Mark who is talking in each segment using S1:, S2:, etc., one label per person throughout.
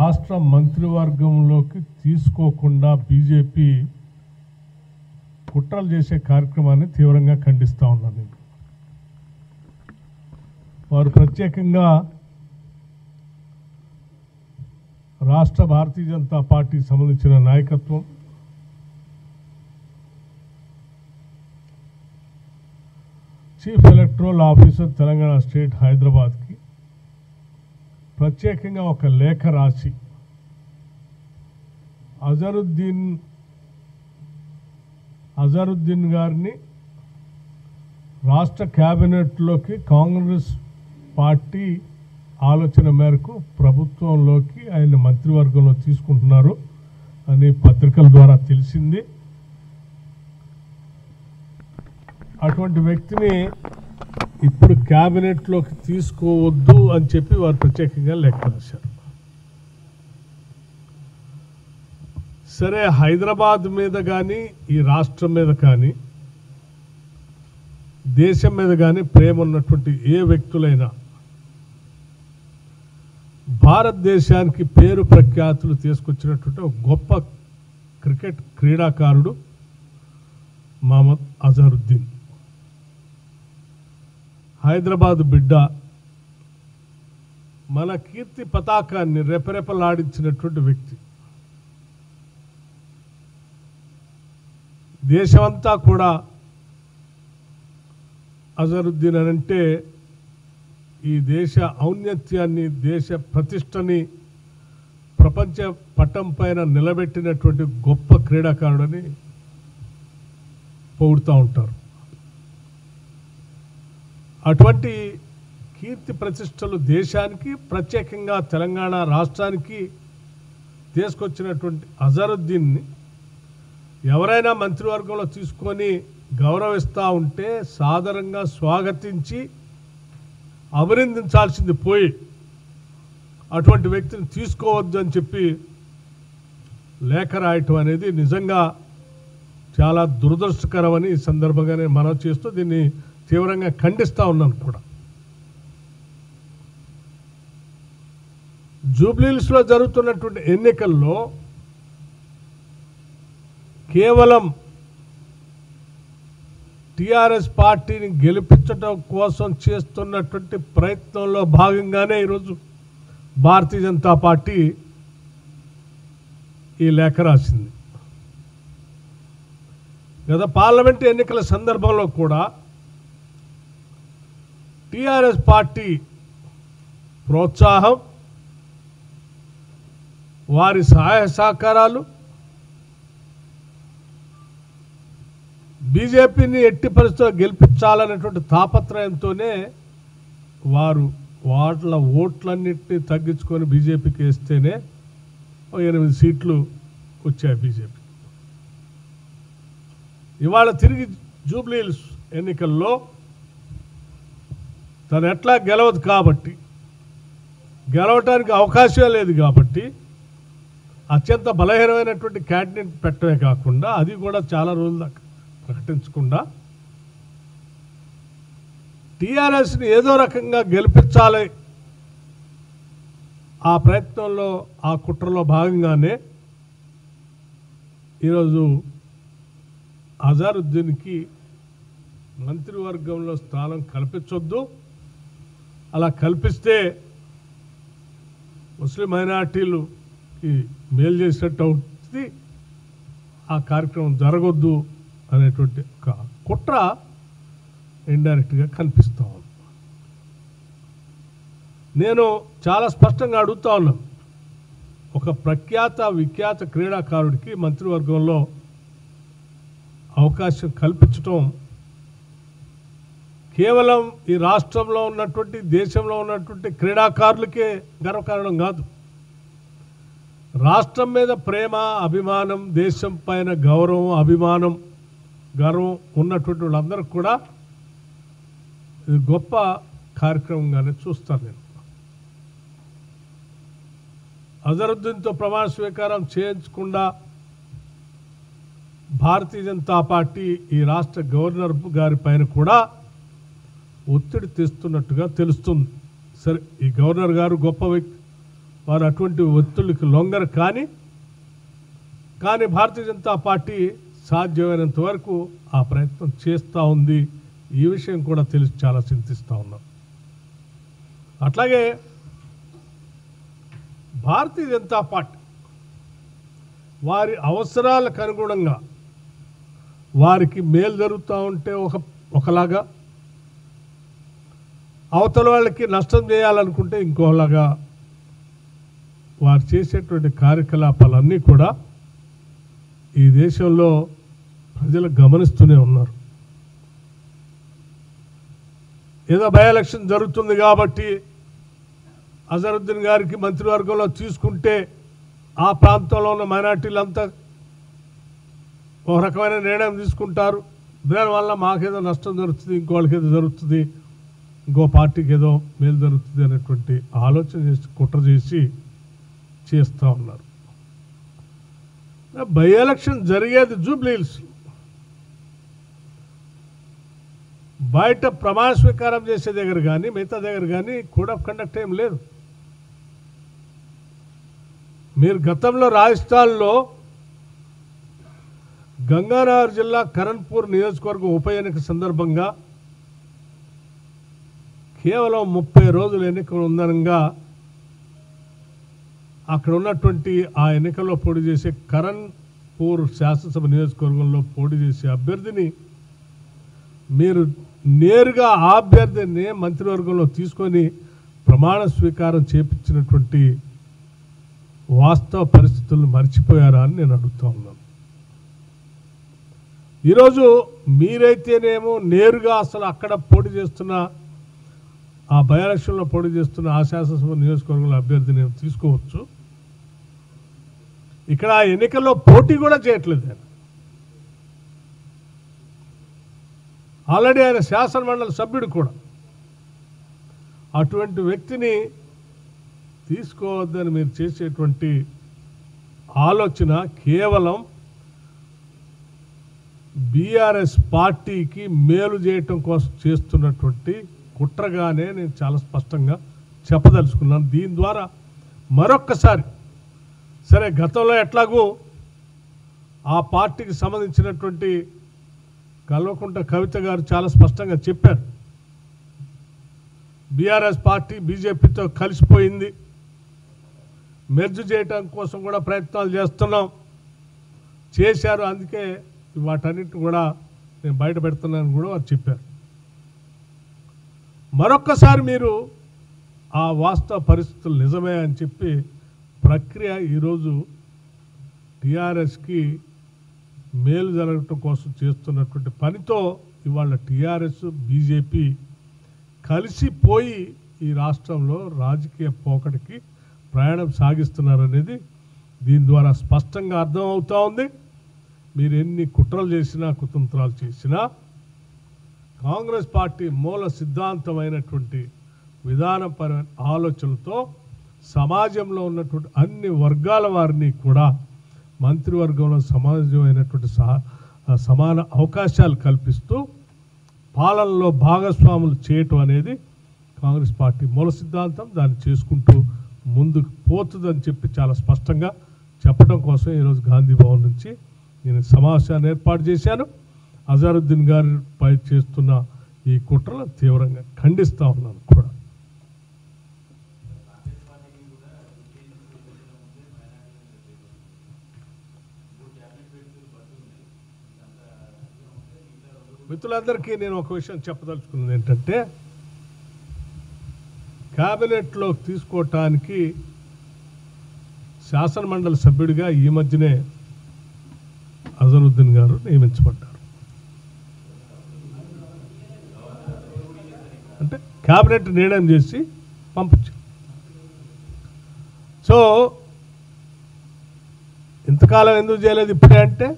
S1: రాష్ట్ర మంత్రివర్గంలోకి తీసుకోకుండా బీజేపీ కుట్రలు చేసే కార్యక్రమాన్ని తీవ్రంగా ఖండిస్తూ ఉన్నాను నేను. వారు ప్రత్యేకంగా రాష్ట్ర భారతీయ జనతా పార్టీకి సంబంధించిన నాయకత్వం, chief electoral officer Telangana state హైదరాబాద్కి ప్రత్యేకంగా ఒక లేఖ రాసి అజరుద్దీన్ గారిని రాష్ట్ర క్యాబినెట్లోకి కాంగ్రెస్ పార్టీ ఆలోచన మేరకు ప్రభుత్వంలోకి ఆయన మంత్రివర్గంలో తీసుకుంటున్నారు అని పత్రికల ద్వారా తెలిసింది. అటువంటి వ్యక్తిని ఇప్పుడు క్యాబినెట్లోకి తీసుకోవద్దు అని చెప్పి వారు ప్రత్యేకంగా లెక్క రాశారు. సరే, హైదరాబాద్ మీద కానీ ఈ రాష్ట్రం మీద కానీ దేశం మీద కానీ ప్రేమ ఉన్నటువంటి ఏ వ్యక్తులైనా భారతదేశానికి పేరు ప్రఖ్యాతులు తీసుకొచ్చినటువంటి ఒక గొప్ప క్రికెట్ క్రీడాకారుడు మహమ్మద్ అజరుద్దీన్. హైదరాబాద్ బిడ్డ, మన కీర్తి పతాకాన్ని రెపరెపలాడించినటువంటి వ్యక్తి. దేశమంతా కూడా అజరుద్దీన్ అంటే ఈ దేశ ఔన్నత్యాన్ని, దేశ ప్రతిష్టని ప్రపంచ పటం పైన నిలబెట్టినటువంటి గొప్ప క్రీడాకారుడని పొగుడుతూ ఉంటారు. అటువంటి కీర్తి ప్రతిష్టలు దేశానికి, ప్రత్యేకంగా తెలంగాణ రాష్ట్రానికి తీసుకొచ్చినటువంటి అజరుద్దీన్ని ఎవరైనా మంత్రివర్గంలో తీసుకొని గౌరవిస్తూ ఉంటే సాదరంగా స్వాగతించి అభినందించాల్సింది పోయి అటువంటి వ్యక్తిని తీసుకోవద్దు అని చెప్పి లేఖ రాయటం అనేది నిజంగా చాలా దురదృష్టకరమని ఈ సందర్భంగా నేను మనవి చేస్తూ దీన్ని తీవ్రంగా ఖండిస్తూ ఉన్నాను కూడా. జూబ్లీహిల్స్లో జరుగుతున్నటువంటి ఎన్నికల్లో కేవలం టీఆర్ఎస్ పార్టీని గెలిపించడం కోసం చేస్తున్నటువంటి ప్రయత్నంలో భాగంగానే ఈరోజు భారతీయ జనతా పార్టీ ఈ లేఖ రాసింది. గత పార్లమెంట్ ఎన్నికల సందర్భంలో కూడా టీఆర్ఎస్ పార్టీ ప్రోత్సాహం, వారి సహాయ సహకారాలు బీజేపీని ఎట్టి పరిస్థితుల్లో గెలిపించాలనేటువంటి తాపత్రయంతోనే వారు వాళ్ళ ఓట్లన్నింటినీ తగ్గించుకొని బీజేపీకి వేస్తేనే 8 సీట్లు వచ్చాయి బీజేపీ. ఇవాళ తిరిగి జూబ్లీహిల్స్ ఎన్నికల్లో తను ఎట్లా గెలవదు కాబట్టి, గెలవటానికి అవకాశం లేదు కాబట్టి అత్యంత బలహీనమైనటువంటి క్యాండిడేట్ పెట్టడమే కాకుండా అది కూడా చాలా రోజుల దాకా ప్రకటించకుండా టీఆర్ఎస్ని ఏదో రకంగా గెలిపించాలి ఆ ప్రయత్నంలో, ఆ కుట్రలో భాగంగానే ఈరోజు అజరుద్దీన్కి మంత్రివర్గంలో స్థానం కల్పించొద్దు, అలా కల్పిస్తే ముస్లిం మైనార్టీలుకి మేలు చేసినట్టు అవుతుంది, ఆ కార్యక్రమం జరగొద్దు అనేటువంటి ఒక కుట్ర ఇండైరెక్ట్గా కనిపిస్తూ ఉంది. నేను చాలా స్పష్టంగా అడుగుతా ఉన్నాను, ఒక విఖ్యాత క్రీడాకారుడికి మంత్రివర్గంలో అవకాశం కల్పించటం కేవలం ఈ రాష్ట్రంలో ఉన్నటువంటి, దేశంలో ఉన్నటువంటి క్రీడాకారులకే గర్వకారణం కాదు. రాష్ట్రం మీద ప్రేమ, అభిమానం, దేశం పైన గౌరవం, అభిమానం, గర్వం ఉన్నటువంటి వాళ్ళందరూ కూడా ఇది గొప్ప కార్యక్రమంగానే చూస్తాను నేను. అజరుద్దీన్తో ప్రమాణ స్వీకారం చేయించకుండా భారతీయ జనతా పార్టీ ఈ రాష్ట్ర గవర్నర్ గారి పైన కూడా ఒత్తిడి తెస్తున్నట్టుగా తెలుస్తుంది. సరే, ఈ గవర్నర్ గారు గొప్ప వ్యక్తి, వారు అటువంటి ఒత్తిడికి లొంగరు. కానీ భారతీయ జనతా పార్టీ సాధ్యమైనంత వరకు ఆ ప్రయత్నం చేస్తూ ఉంది. ఈ విషయం కూడా తెలిసి చాలా చింతిస్తూ ఉన్నాం. అట్లాగే భారతీయ జనతా పార్టీ వారి అవసరాలకు అనుగుణంగా వారికి మేలు జరుగుతూ ఉంటే ఒకలాగా, అవతల వాళ్ళకి నష్టం చేయాలనుకుంటే ఇంకోలాగా వారు చేసేటువంటి కార్యకలాపాలన్నీ కూడా ఈ దేశంలో ప్రజలు గమనిస్తూనే ఉన్నారు. ఏదో బై ఎలక్షన్ జరుగుతుంది కాబట్టి అజరుద్దీన్ గారికి మంత్రివర్గంలో తీసుకుంటే ఆ ప్రాంతంలో ఉన్న మైనార్టీలంతా ఒక రకమైన నిర్ణయం తీసుకుంటారు. దానివల్ల మాకేదో నష్టం జరుగుతుంది, ఇంకోళ్ళకి ఏదో జరుగుతుంది, ఇంకో పార్టీకి ఏదో మేలు జరుగుతుంది అనేటువంటి ఆలోచన చేసి కుట్ర చేసి చేస్తూ ఉన్నారు. బై ఎలక్షన్ జరిగేది జూబ్లీ హిల్స్. బయట ప్రమాణ స్వీకారం చేసే దగ్గర కానీ మిగతా దగ్గర కానీ కోడ్ ఆఫ్ కండక్ట్ ఏం లేదు. మీరు గతంలో రాజస్థాన్లో గంగానగర్ జిల్లా కరణ్పూర్ నియోజకవర్గం ఉప ఎన్నిక సందర్భంగా కేవలం 30 రోజులు ఎన్నికలు ఉందనగా అక్కడ ఉన్నటువంటి ఆ ఎన్నికల్లో పోటీ చేసే కరణ్పూర్ శాసనసభ నియోజకవర్గంలో పోటీ చేసే అభ్యర్థిని మీరు నేరుగా ఆ అభ్యర్థిని మంత్రివర్గంలో తీసుకొని ప్రమాణ స్వీకారం చేపించినటువంటి వాస్తవ పరిస్థితులను మర్చిపోయారా అని నేను అడుగుతూ ఉన్నాను. ఈరోజు మీరైతేనేమో నేరుగా అసలు అక్కడ పోటీ చేస్తున్న ఆ బై ఎలక్షన్లో పోటీ చేస్తున్న ఆ శాసనసభ నియోజకవర్గంలో అభ్యర్థిని తీసుకోవచ్చు. ఇక్కడ ఆ ఎన్నికల్లో పోటీ కూడా చేయట్లేదు ఆయన. ఆల్రెడీ ఆయన శాసనమండలి సభ్యుడు కూడా. అటువంటి వ్యక్తిని తీసుకోవద్దని మీరు చేసేటువంటి ఆలోచన కేవలం బీఆర్ఎస్ పార్టీకి మేలు చేయటం కోసం చేస్తున్నటువంటి కుట్రగానే నేను చాలా స్పష్టంగా చెప్పదలుచుకున్నాను. దీని ద్వారా మరొక్కసారి సరే గతంలో ఎట్లాగూ ఆ పార్టీకి సంబంధించినటువంటి కల్వకుంట్ల కవిత గారు చాలా స్పష్టంగా చెప్పారు. బీఆర్ఎస్ పార్టీ బీజేపీతో కలిసిపోయింది, మెర్జ్ చేయటం కోసం కూడా ప్రయత్నాలు చేశారు, అందుకే వాటన్నిటిని కూడా నేను బయట పెడుతున్నాను కూడా వారు చెప్పారు. మరొక్కసారి మీరు ఆ వాస్తవ పరిస్థితులు నిజమే అని చెప్పి ప్రక్రియ ఈరోజు టీఆర్ఎస్కి మేలు జరగటం కోసం చేస్తున్నటువంటి పనితో ఇవాళ టీఆర్ఎస్ బీజేపీ కలిసిపోయి ఈ రాష్ట్రంలో రాజకీయ పోకడికి ప్రయాణం సాగిస్తున్నారనేది దీని ద్వారా స్పష్టంగా అర్థమవుతూ ఉంది. మీరు ఎన్ని కుట్రలు చేసినా కుతంత్రాలు చేసినా కాంగ్రెస్ పార్టీ మూల సిద్ధాంతమైనటువంటి విధానపరమైన ఆలోచనలతో సమాజంలో ఉన్నటువంటి అన్ని వర్గాల వారిని కూడా మంత్రివర్గంలో సమాజమైనటువంటి సమాన అవకాశాలు కల్పిస్తూ పాలనలో భాగస్వాములు చేయటం అనేది కాంగ్రెస్ పార్టీ మూల సిద్ధాంతం. దాన్ని చేసుకుంటూ ముందుకు పోతుందని చెప్పి చాలా స్పష్టంగా చెప్పడం కోసం ఈరోజు గాంధీ భవన్ నుంచి నేను సమావేశాన్ని ఏర్పాటు చేశాను. అజరుద్దీన్ గారిపై చేస్తున్న ఈ కుట్రలను తీవ్రంగా ఖండిస్తూ ఉన్నాను కూడా. మిత్రులందరికీ నేను ఒక విషయం చెప్పదలుచుకున్నది ఏంటంటే, క్యాబినెట్లోకి తీసుకోవటానికి శాసనమండలి సభ్యుడిగా ఈ మధ్యనే అజరుద్దీన్ గారు నియమించబడ్డారు. అంటే క్యాబినెట్ నిర్ణయం చేసి పంపించారు. సో ఇంతకాలం ఎందుకు చేయలేదు ఇప్పుడే అంటే,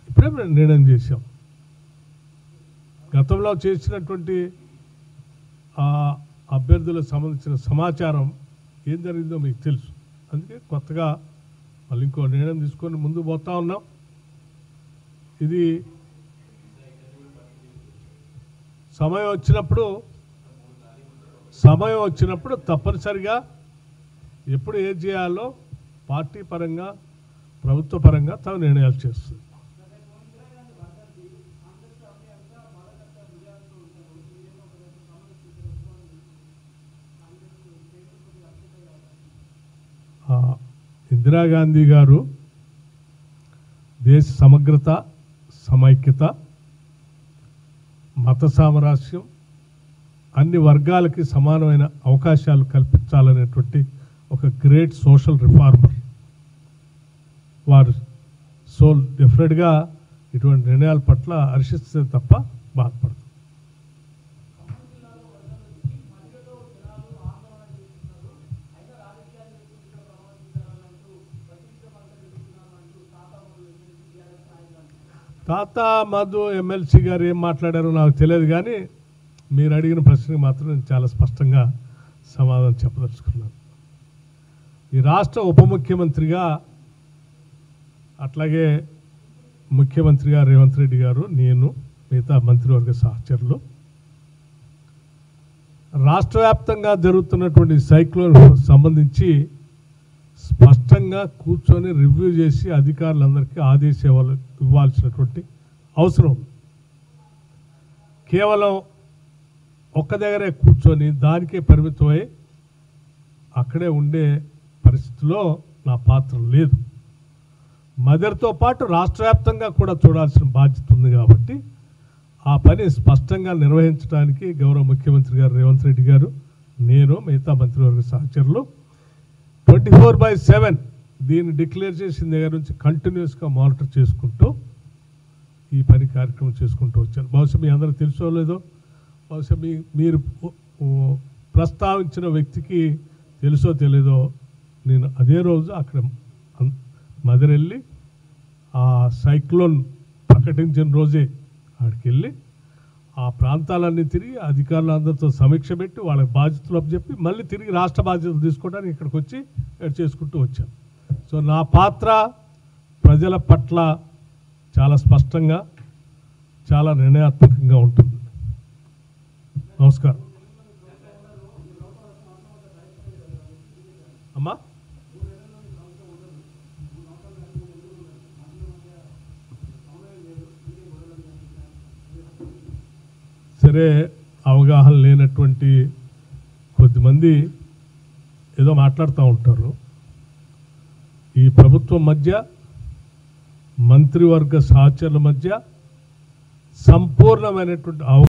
S1: ఇప్పుడే నిర్ణయం చేశాం. గతంలో చేసినటువంటి అభ్యర్థులకు సంబంధించిన సమాచారం ఏం జరిగిందో మీకు తెలుసు. అందుకే కొత్తగా మళ్ళీ ఇంకో నిర్ణయం తీసుకొని ముందు పోతా ఉన్నాం. ఇది సమయం వచ్చినప్పుడు తప్పనిసరిగా ఎప్పుడు ఏం చేయాలో పార్టీ పరంగా ప్రభుత్వ పరంగా తాను నిర్ణయాలు చేస్తుంది. ఇందిరాగాంధీ గారు దేశ సమగ్రత, సమైక్యత, మత సామరస్యం, అన్ని వర్గాలకి సమానమైన అవకాశాలు కల్పించాలనేటువంటి ఒక గ్రేట్ సోషల్ రిఫార్మర్ వారు. సో డెఫినెట్గా ఇటువంటి నిర్ణయాల పట్ల హర్షిస్తే తప్ప బాధపడదు. తాత మధు ఎమ్మెల్సీ గారు ఏం మాట్లాడారో నాకు తెలియదు, కానీ మీరు అడిగిన ప్రశ్నకి మాత్రం నేను చాలా స్పష్టంగా సమాధానం చెప్పదలుచుకున్నాను. ఈ రాష్ట్ర ఉప ముఖ్యమంత్రిగా, అట్లాగే ముఖ్యమంత్రిగా రేవంత్ రెడ్డి గారు, నేను, మిగతా మంత్రివర్గ సహచరులు రాష్ట్ర వ్యాప్తంగా జరుగుతున్నటువంటి సైక్లోన్ సంబంధించి స్పష్టంగా కూర్చొని రివ్యూ చేసి అధికారులందరికీ ఆదేశాలు ఇవ్వాల్సినటువంటి అవసరం ఉంది. కేవలం ఒక్క దగ్గరే కూర్చొని దానికే పరిమితమై అక్కడే ఉండే పరిస్థితిలో నా పాత్ర లేదు. మదర్తో పాటు రాష్ట్ర వ్యాప్తంగా కూడా చూడాల్సిన బాధ్యత ఉంది. కాబట్టి ఆ పని స్పష్టంగా నిర్వహించడానికి గౌరవ ముఖ్యమంత్రి గారు రేవంత్ రెడ్డి గారు, నేను, మిగతా మంత్రివర్గ సహచరులు 24/7 దీన్ని డిక్లేర్ చేసిన దగ్గర నుంచి కంటిన్యూస్గా మానిటర్ చేసుకుంటూ ఈ పని కార్యక్రమం చేసుకుంటూ వచ్చాను. బహుశా మీ అందరూ తెలుసో లేదో, బహుశా మీరు ప్రస్తావించిన వ్యక్తికి తెలుసో తెలియదో, నేను అదే రోజు అక్కడ మదరెళ్ళి ఆ సైక్లోన్ ప్రకటించిన రోజే అక్కడికి వెళ్ళి ఆ ప్రాంతాలన్నీ తిరిగి అధికారులందరితో సమీక్ష పెట్టి వాళ్ళకి బాధ్యతలు చెప్పి మళ్ళీ తిరిగి రాష్ట్ర బాధ్యతలు తీసుకోవడానికి ఇక్కడికి వచ్చి చేసుకుంటూ వచ్చాను. సో నా పాత్ర ప్రజల పట్ల చాలా స్పష్టంగా, చాలా నిర్ణయాత్మకంగా ఉంటుంది. నమస్కారం అమ్మా. సరే, అవగాహన లేనటువంటి కొద్దిమంది ఏదో మాట్లాడుతూ ఉంటారు. ఈ ప్రభుత్వం మధ్య, మంత్రివర్గ సహచరుల మధ్య సంపూర్ణమైనటువంటి